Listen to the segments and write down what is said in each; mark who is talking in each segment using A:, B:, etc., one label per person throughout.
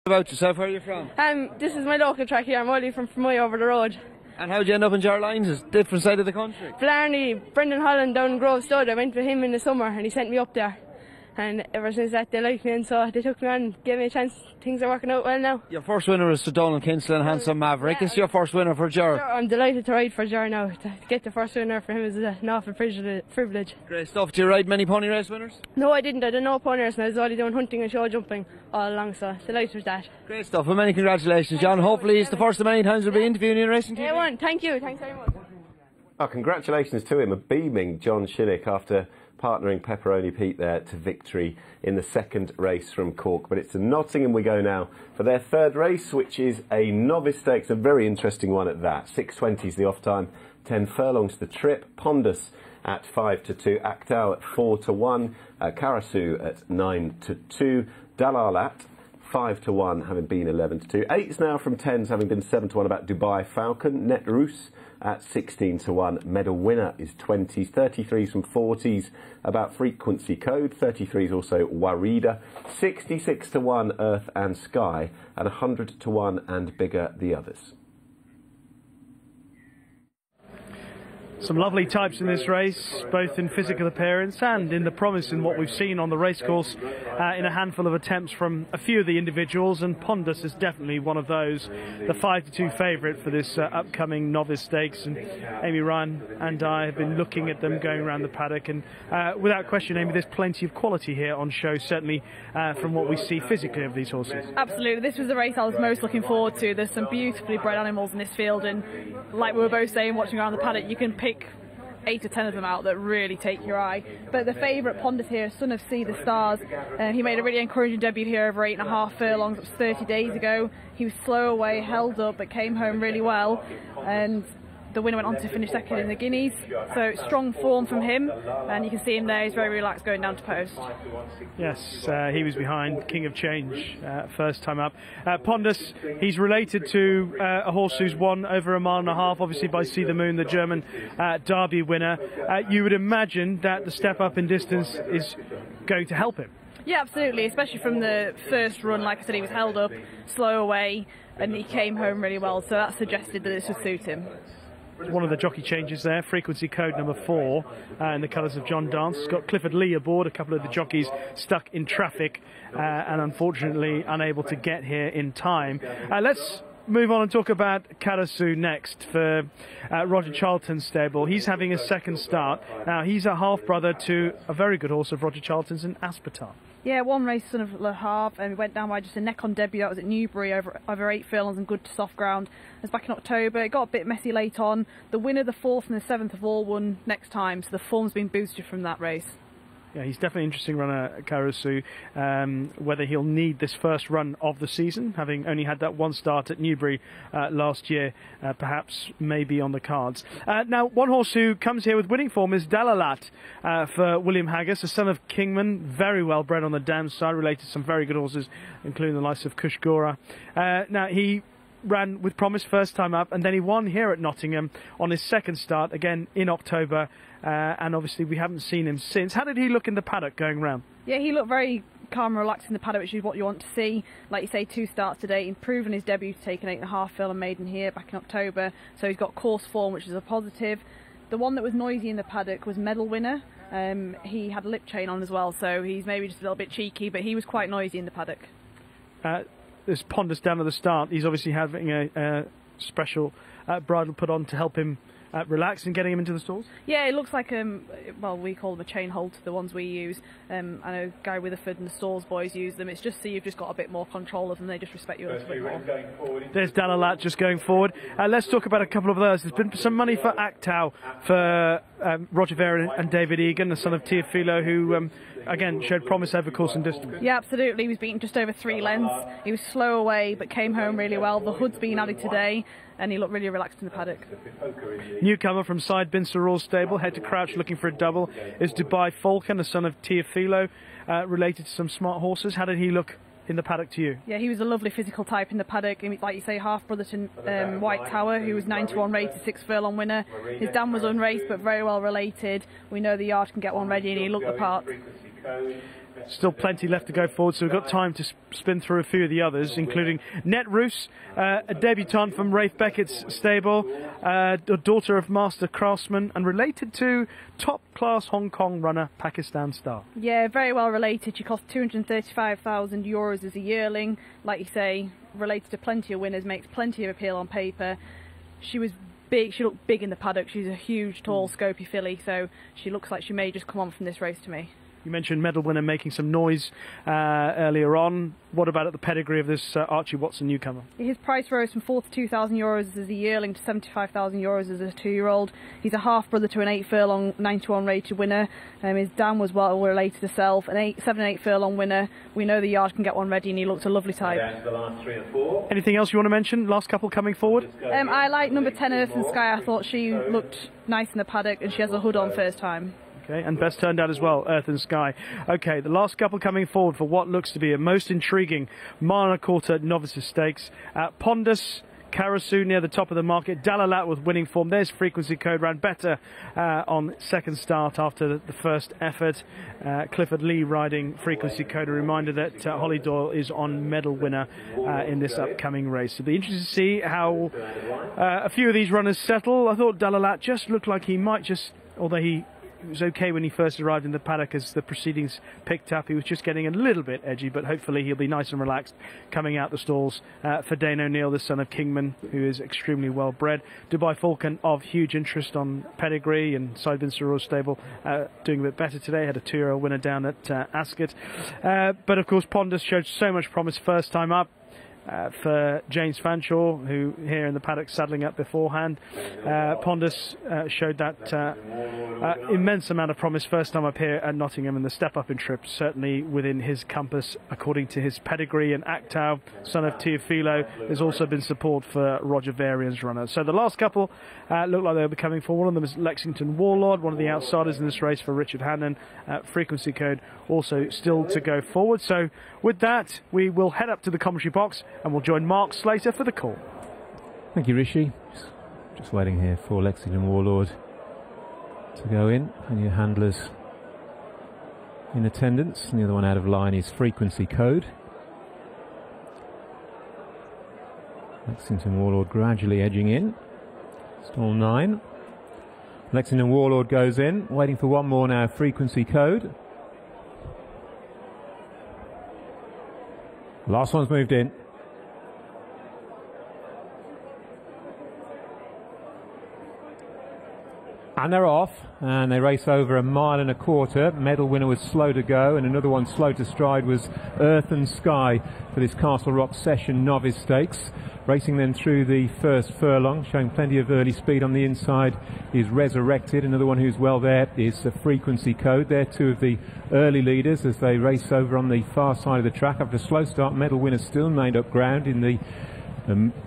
A: About yourself, where are you from?
B: This is my local track here. I'm only from Fermoy over the road.
A: And how'd you end up in Jarlines? It's a different side of the country.
B: Blarney, Brendan Holland down in Grove Stud. I went with him in the summer and he sent me up there. And ever since that they liked me, and so they took me on, gave me a chance. Things are working out well now.
A: Your first winner is Sir Donald Kinsella and Handsome Maverick.
B: Yeah,
A: It's your first winner for Jar.
B: Sure, I'm delighted to ride for Jar now. To get the first winner for him is an awful privilege.
A: Great stuff. Do you ride many pony race winners?
B: No, I didn't. I did no pony race and I was only doing hunting and show jumping all along, so delighted with that.
A: Great stuff. Well, many congratulations, John. Hopefully it's the first of many times we'll be interviewing you in racing TV.
B: Yeah, one. Thank you. Thanks very much.
C: Oh, congratulations to him. A beaming John Shinnick after partnering Pepperoni Pete there to victory in the second race from Cork. But it's to Nottingham we go now for their third race, which is a Novice Stakes, a very interesting one at that. 6:20 is the off time, 10 furlongs the trip. Pondus at 5-2, Actau at 4-1, Karasu at 9-2, Dalalat 5-1, having been 11-2. 8s now from 10s, having been 7-1 about Dubai Falcon. Net Roos at 16-1. Medal winner is 20s. 33s from 40s about Frequency Code. 33s also Warida. 66-1 Earth and Sky. And 100-1 and bigger the others.
D: Some lovely types in this race, both in physical appearance and in the promise in what we've seen on the racecourse in a handful of attempts from a few of the individuals, and Pondus is definitely one of those, the 5-2 favourite for this upcoming Novice Stakes. And Amy Ryan and I have been looking at them going around the paddock, and without question, Amy, there's plenty of quality here on show, certainly from what we see physically of these horses.
E: Absolutely, this was the race I was most looking forward to. There's some beautifully bred animals in this field, and like we were both saying watching around the paddock, you can pick 8 or 10 of them out that really take your eye. But the favourite, Pondus here, son of Sea the Stars, he made a really encouraging debut here over 8.5 furlongs. It was 30 days ago. He was slow away, held up, but came home really well. And the winner went on to finish second in the Guineas. So strong form from him, and you can see him there. He's very relaxed going down to post.
D: Yes, he was behind King of Change first time up. Pondus, he's related to a horse who's won over 1.5 miles, obviously by See the Moon, the German Derby winner. You would imagine that the step up in distance is going to help him.
E: Yeah, absolutely, especially from the first run. Like I said, he was held up, slow away, and he came home really well, so that suggested that this would suit him.
D: One of the jockey changes there, Frequency Code number 4 in the colours of John Dance. It's got Clifford Lee aboard, a couple of the jockeys stuck in traffic and unfortunately unable to get here in time. Let's move on and talk about Karasu next for Roger Charlton's stable. He's having a second start. Now, he's a half-brother to a very good horse of Roger Charlton's in Aspartame.
E: Yeah, one race, son of Le Havre, and we went down by just a neck-on debut. That was at Newbury over 8 furlongs and good soft ground. It was back in October. It got a bit messy late on. The winner, the 4th and the 7th have all won next time, so the form's been boosted from that race.
D: Yeah, he's definitely an interesting runner, Karasu. Whether he'll need this first run of the season, having only had that one start at Newbury last year, perhaps maybe on the cards. Now, one horse who comes here with winning form is Dalalat for William Haggis, a son of Kingman, very well bred on the dam side, related to some very good horses, including the likes of Kush Gora. Now, he ran with promise first time up, and then he won here at Nottingham on his second start, again in October, and obviously we haven't seen him since. How did he look in the paddock going round?
E: Yeah, he looked very calm and relaxed in the paddock, which is what you want to see. Like you say, 2 starts today, improving his debut to take an 8.5 furlong maiden here back in October, so he's got course form, which is a positive. The one that was noisy in the paddock was Medal Winner. He had a lip chain on as well, so he's maybe just a little bit cheeky, but he was quite noisy in the paddock.
D: There's Pondus down at the start. He's obviously having a special bridle put on to help him relax and getting him into the stalls?
E: Yeah, it looks like, well, we call them a chain hold, the ones we use. I know Gary Witherford and the Stalls boys use them. It's just so you've just got a bit more control of them. They just respect you a little bit more.
D: There's Dalalat just going forward. Let's talk about a couple of others. There's been some money for Actau for Roger Vera and David Egan, the son of Teofilo, who again showed promise over course and distance.
E: Yeah, absolutely. He was beaten just over 3 lengths. He was slow away but came home really well. The hood's been added today and he looked really relaxed in the paddock.
D: Newcomer from side Bin Saror's stable, head to Crouch looking for a double, is Dubai Falcon, the son of Teofilo, related to some smart horses. How did he look in the paddock to you?
E: Yeah, he was a lovely physical type in the paddock. Like you say, half-brother to White Tower, who was 9-1 rated, 6 furlong winner. His dam was unraced but very well related. We know the yard can get one ready and he looked the part.
D: Still plenty left to go forward, so we've got time to spin through a few of the others, including Net Roos, a debutante from Rafe Beckett's stable, a daughter of master craftsman, and related to top-class Hong Kong runner Pakistan Star.
E: Yeah, very well related. She cost €235,000 as a yearling. Like you say, related to plenty of winners, makes plenty of appeal on paper. She was big. She looked big in the paddock. She's a huge, tall, scopy filly, so she looks like she may just come on from this race to me.
D: You mentioned medal winner making some noise earlier on. What about the pedigree of this Archie Watson newcomer?
E: His price rose from €42,000 as a yearling to €75,000 as a 2-year-old. He's a half-brother to an 8-furlong 91 rated winner. His dam was well related to self, an 7 and 8 furlong winner. We know the yard can get one ready, and he looks a lovely type.
C: Down to the last 3 and 4.
D: Anything else you want to mention? Last couple coming forward?
E: I like number 10 Earth and Sky. I thought she looked nice in the paddock, and she has a hood on first time.
D: Okay, and best turned out as well, Earth and Sky. Okay, the last couple coming forward for what looks to be a most intriguing mile and a quarter novice stakes. Pondus, Karasu near the top of the market. Dalalat with winning form. There's Frequency Code, ran better on second start after the first effort. Clifford Lee riding Frequency Code. A reminder that Holly Doyle is on medal winner in this upcoming race. It'll be interesting to see how a few of these runners settle. I thought Dalalat just looked like he might just, although he was okay when he first arrived in the paddock as the proceedings picked up. He was just getting a little bit edgy, but hopefully he'll be nice and relaxed coming out the stalls for Dane O'Neill, the son of Kingman, who is extremely well bred. Dubai Falcon of huge interest on pedigree, and Sidebin Sarur stable doing a bit better today. Had a 2-year-old winner down at Ascot. But of course Pondus showed so much promise first time up. For James Fanshawe, who here in the paddock saddling up beforehand. Pondus showed that immense amount of promise first time up here at Nottingham, and the step up in trip certainly within his compass according to his pedigree. And Actau, son of Teofilo, there's also been support for Roger Varian's runner. So the last couple look like they'll be coming forward. One of them is Lexington Warlord, one of the outsiders in this race for Richard Hannon. Frequency Code also still to go forward. So with that, we will head up to the commentary box and we'll join Mark Slater for the call.
F: Thank you, Rishi. Just waiting here for Lexington Warlord to go in. And your handlers in attendance. And the other one out of line is Frequency Code. Lexington Warlord gradually edging in. Stall 9. Lexington Warlord goes in. Waiting for one more now, Frequency Code. Last one's moved in. And they're off, and they race over 1.25 miles. Medal winner was slow to go, and another one slow to stride was Earth and Sky for this Castle Rock Session Novice Stakes. Racing then through the first furlong, showing plenty of early speed on the inside is Resurrected. Another one who's well there is Frequency Code. They're two of the early leaders as they race over on the far side of the track. After a slow start, medal winner still made up ground in the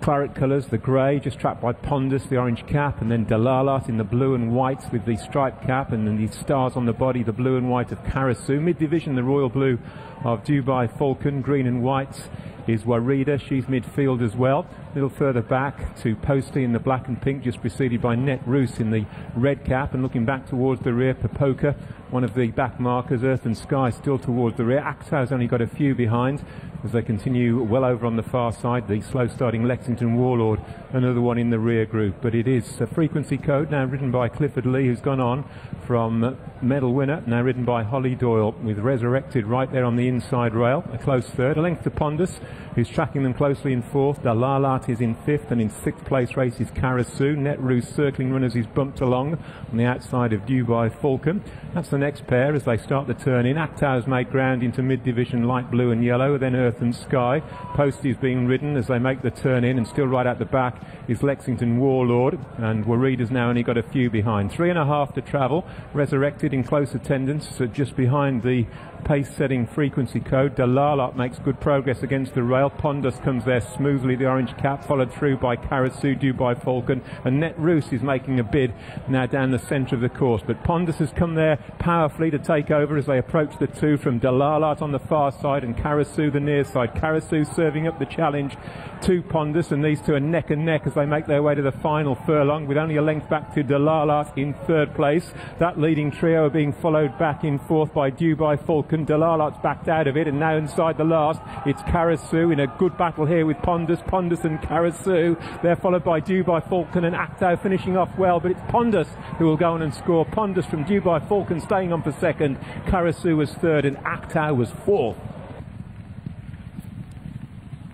F: claret colours, the grey, just trapped by Pondus, the orange cap, and then Dalalat in the blue and white with the striped cap, and then the stars on the body, the blue and white of Karasu. Mid-division, the royal blue of Dubai Falcon, green and white is Warida. She's midfield as well. A little further back to Posty in the black and pink, just preceded by Net Roos in the red cap, and looking back towards the rear, Papoka, one of the back markers. Earth and Sky still towards the rear. Actau's only got a few behind as they continue well over on the far side. The slow starting Lexington Warlord, another one in the rear group. But it is a Frequency Code, now ridden by Clifford Lee, who's gone on from medal winner, now ridden by Holly Doyle, with Resurrected right there on the inside rail, a close third. A length to Pondus, who's tracking them closely in fourth. Dalalat is in fifth, and in sixth place race is Karasu. Net Roos circling runners he's bumped along on the outside of Dubai Falcon. That's the next pair as they start the turn in. Actau's made ground into mid-division light blue and yellow, then Earth and Sky. Posty is being ridden as they make the turn in, and still right at the back is Lexington Warlord, and Warida's now only got a few behind. 3.5 to travel. Resurrected in close attendance just behind the pace-setting Frequency Code. Dalalat makes good progress against the rail. tail. Pondus comes there smoothly, the orange cap, followed through by Karasu, Dubai Falcon, and Net Roos is making a bid now down the centre of the course. But Pondus has come there powerfully to take over as they approach the two from Dalalat on the far side and Karasu the near side. Karasu serving up the challenge to Pondus, and these two are neck and neck as they make their way to the final furlong, with only a length back to Dalalat in third place. That leading trio are being followed back in fourth by Dubai Falcon. Dalalat's backed out of it, and now inside the last it's Karasu in a good battle here with Pondus and Karasu. They're followed by Dubai Falcon and Acto finishing off well, but it's Pondus who will go on and score. Pondus from Dubai Falcon staying on for second. Karasu was third and Acto was fourth.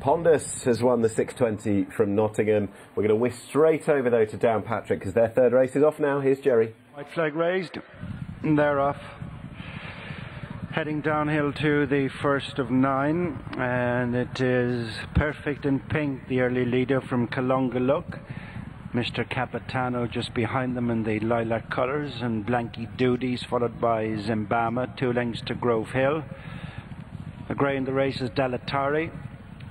C: Pondus has won the 620 from Nottingham. We're going to whisk straight over though to Downpatrick because their third race is off now. Here's Jerry.
G: White flag raised, and they're off. Heading downhill to the first of 9, and it is Perfect in Pink, the early leader from Kalongaluk. Mr. Capitano just behind them in the lilac colours, and Blanky Doodies followed by Zimbama, 2 lengths to Grove Hill. The grey in the race is Dalatari.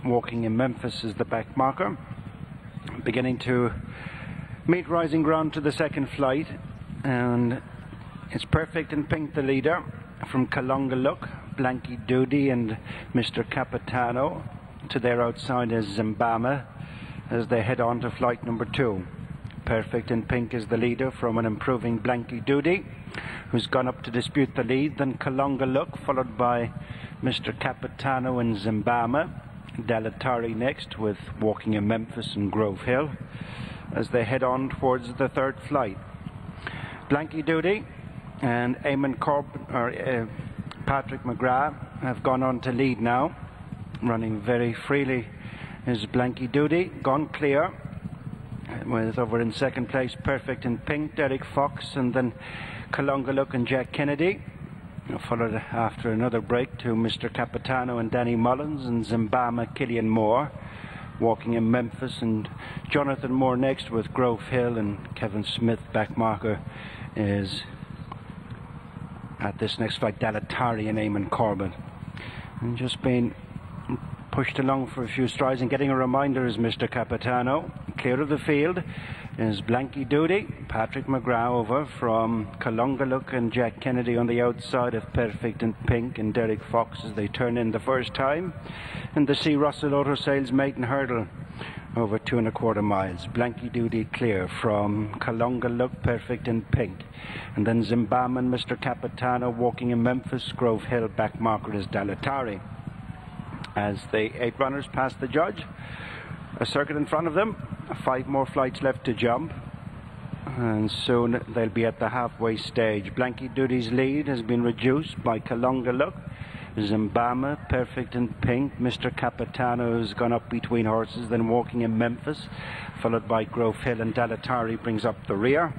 G: Walking in Memphis is the back marker. Beginning to meet rising ground to the second flight, and it's Perfect in Pink, the leader from Kalongaluk. Blanky Doody and Mr. Capitano. To their outside is Zimbama as they head on to flight number 2. Perfect in Pink is the leader from an improving Blanky Doody, who's gone up to dispute the lead. Then Kalongaluk, followed by Mr. Capitano and Zimbama. Dalatari next with Walking in Memphis and Grove Hill as they head on towards the third flight. Blanky Doody and Patrick McGrath have gone on to lead now. Running very freely is Blanky Doody, gone clear with over in second place Perfect in Pink, Derek Fox, and then Kalongaluk and Jack Kennedy. Followed after another break to Mr. Capitano and Danny Mullins, and Zimbama, Killian Moore. Walking in Memphis and Jonathan Moore next with Grove Hill, and Kevin Smith back marker is at this next flight Dalatari and Eamon Corbin. And just been pushed along for a few strides, and getting a reminder is Mr. Capitano. Clear of the field is Blanky Doody, Patrick McGrath over from Kalongaluk, and Jack Kennedy on the outside of Perfect in Pink and Derek Fox as they turn in the first time. And the C. Russell Auto Sales maiden hurdle over 2 1/4 miles. Blanky Doody clear from Kalongaluk, Perfect in Pink. And then Zimbam and Mr. Capitano. Walking in Memphis, Grove Hill back marker is Dalatari. As the 8 runners pass the judge, a circuit in front of them, 5 more flights left to jump, and soon they'll be at the halfway stage. Blanky Doody's lead has been reduced by Kalongaluk. Zimbama, Perfect in Pink. Mr. Capitano has gone up between horses, then Walking in Memphis, followed by Grove Hill, and Dalatari brings up the rear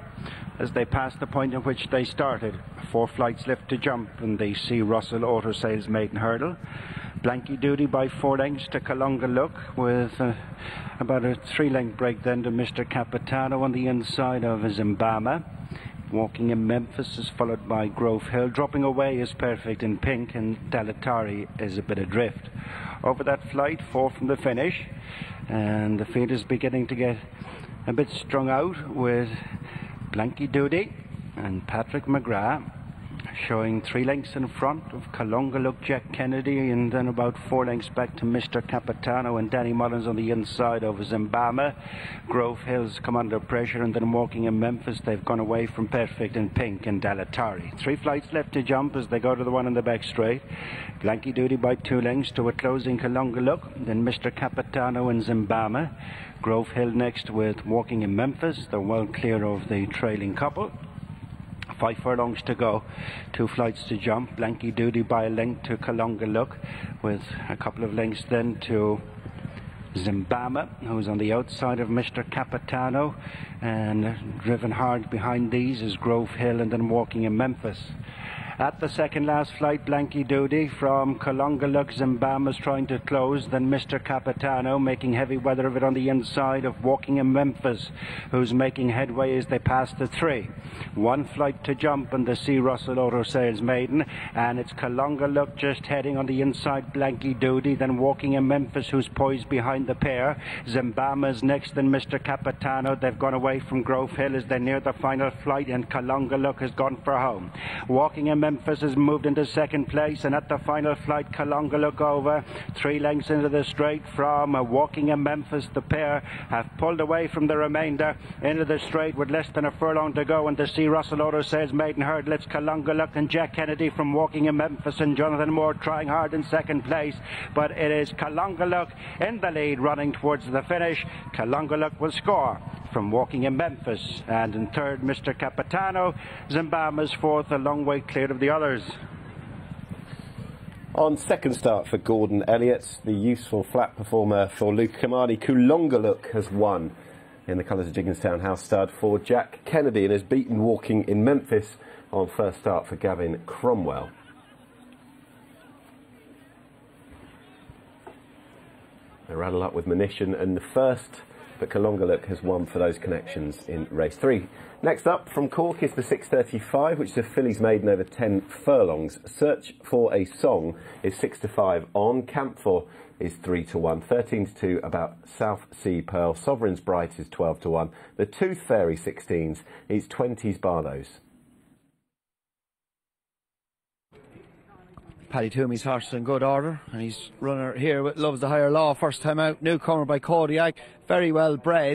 G: as they pass the point at which they started. 4 flights left to jump in the C. Russell Auto Sales maiden hurdle. Blanky Doody by 4 lengths to Kalongaluk, with about a 3-length break then to Mr. Capitano on the inside of Zimbama. Walking in Memphis is followed by Grove Hill. Dropping away is Perfect in Pink, and Dalatari is a bit adrift. Over that flight, 4 from the finish, and the field is beginning to get a bit strung out with Blanky Doody and Patrick McGrath showing 3 lengths in front of Kalongaluk, Jack Kennedy, and then about 4 lengths back to Mr. Capitano and Danny Mullins on the inside of Zimbama. Grove Hill's come under pressure, and then Walking in Memphis, they've gone away from Perfect in Pink and Dalatari. 3 flights left to jump as they go to the one in the back straight. Blanky Doody by 2 lengths to a closing Kalongaluk, then Mr. Capitano and Zimbama. Grove Hill next with Walking in Memphis. They're well clear of the trailing couple. 5 furlongs to go, 2 flights to jump. Blanky Doody by a length to Kalongaluk, with a couple of lengths then to Zimbama, who's on the outside of Mr. Capitano, and driven hard behind these is Grove Hill, and then Walking in Memphis. At the second last flight, Blanky Doody from Kalongaluk, Zimbabwe is trying to close. Then Mr. Capitano making heavy weather of it on the inside of Walking in Memphis, who's making headway as they pass the 3. One flight to jump in the C. Russell Auto Sales Maiden, and it's Kalongaluk just heading on the inside, Blanky Doody, then Walking in Memphis, who's poised behind the pair. Zimbabwe's next, then Mr. Capitano. They've gone away from Grove Hill as they're near the final flight, and Kalongaluk has gone for home. Walking in Memphis has moved into second place, and at the final flight, Kalongaluk over 3 lengths into the straight from Walking in Memphis. The pair have pulled away from the remainder into the straight with less than a furlong to go, and the C. Russell Auto Sales Maiden hurdle. It's Kalongaluk and Jack Kennedy from Walking in Memphis, and Jonathan Moore trying hard in second place, but it is Kalongaluk in the lead running towards the finish. Kalongaluk will score from Walking in Memphis, and in third Mr. Capitano. Zimbabwe's fourth, a long way clear of the others.
C: On second start for Gordon Elliott, the useful flat performer for Luke Kamani, Kalongaluk has won in the colours of Jigginstown House stud for Jack Kennedy, and has beaten Walking in Memphis on first start for Gavin Cromwell. They rattle up with Munition, and the first, but Kalongaluk has won for those connections in race 3. Next up from Cork is the 6:35, which is a fillies maiden over 10 furlongs. Search for a Song is 6-5 on. Camphor is 3-1. 13-2 about South Sea Pearl. Sovereign's Bright is 12-1. The Tooth Fairy 16s is 20s bar those.
A: Paddy Toomey's horse in good order, and he's runner here with Loves the Higher Law, first time out, newcomer by Kodiak, very well bred.